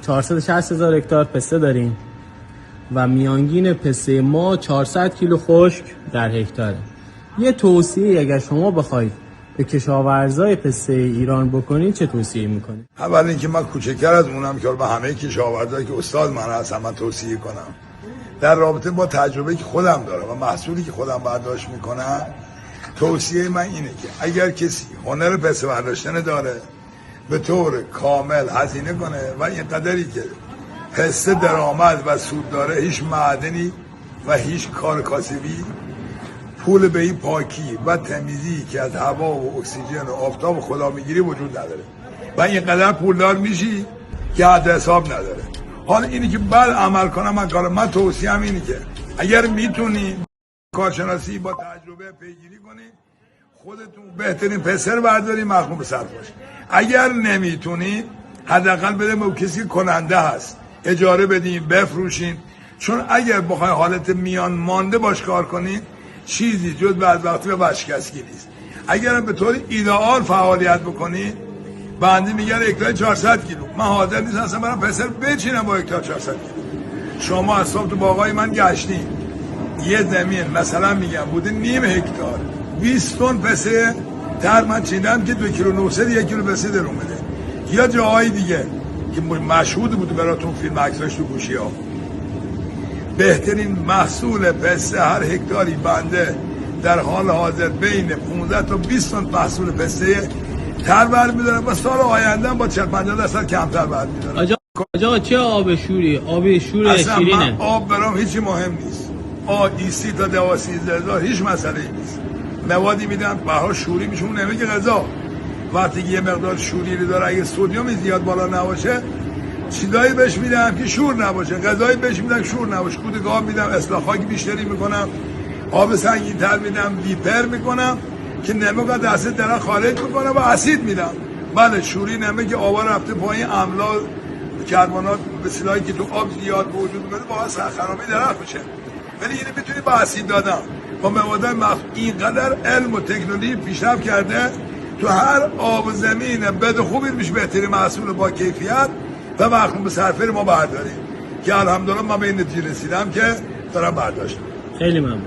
460,000 هکتار پسته داریم و میانگین پسته ما 400 کیلو خشک در هکتاره. یه توصیه اگر شما بخواید به کشاورزای پسته ایران بکنید چه توصیه میکنید؟ اول اینکه من کوچکتر از اونم که به همه کشاورزایی که استاد من هستم من توصیه کنم در رابطه با تجربه که خودم دارم و محصولی که خودم برداشت میکنم، توصیه من اینه که اگر کسی هنر پسته برداشتن داره به طور کامل هزینه کنه و این قدری که پسته درآمد و سود داره، هیچ معدنی و هیچ کار کاسبی پول به این پاکی و تمیزی که از هوا و اکسیژن و آفتاب خدا میگیری وجود نداره و اینقدر پولدار میشی که حد حساب نداره. حالا اینی که بعد عمل کنم من توصیهم اینی که اگر میتونی کارشناسی با تجربه پیگیری کنی، خودتون بهترین پسر برداری، مخدوم صرف باش. اگر نمیتونی حداقل بده به کسی که کننده هست، اجاره بدین، بفروشین، چون اگر بخوای حالت میان مانده باش کار کنین چیزی جز بعد وقتی به ورشکستگی نیست. اگر به طور ایدئال فعالیت بکنین، بنده میگن هکتار 400 کیلو، من حاضر نیستم اصلا برام پسر بچینم با هکتار 400 کیلو. شما از صبح تو باغای من گشتین، یه زمین مثلا میگم بوده نیم هکتار 20 تن پسته تر من چیندم که 2 کیلو 900 1 کیلو پسته درون بده. یا جاهای دیگه که مشهود بود براتون فیلم عکساش تو گوشی ها، بهترین محصول پسته هر هکتاری بنده در حال حاضر بین 15 تا 20 تن محصول پسته تر برمی‌دارم و سال آینده با 40-50% کمتر برمی‌دارم. آقا چه آب شوری؟ آب شور شیرینه. من آب برام هیچی مهم نیست. ایسی تا 12-13 هیچ مسئله نیست. موادی میدن بها شوری میشه، اون نمیگه غذا. وقتی یه مقدار شوری داره، اگه سدیم زیاد بالا نباشه چیزایی بهش میدم که شور نباشه، غذایی بهش میدم شور نباشه. کود گاو میدم، اصلاح خاک بیشتری میکنم، آب سنگین تر میدم، بیپر میکنم که نمک دست درخت خارج میکنه و اسید میدم. بله شوری نمک که آبا رفته پایین، املاح کربنات به صلاحی که تو آب زیاد به وجود میاد باعث خرابی درخت میشه. ولی اینو میتونی با اسید دادن با مواد اینقدر علم و تکنولوژی پیشرفت کرده تو هر آب و زمین بد خوبی میشه بهترین محصول با کیفیت و مخدوم صرفه ما برداریم که الحمدلله من به این نتیجه رسیدم که دارم برداشت. خیلی ممنون.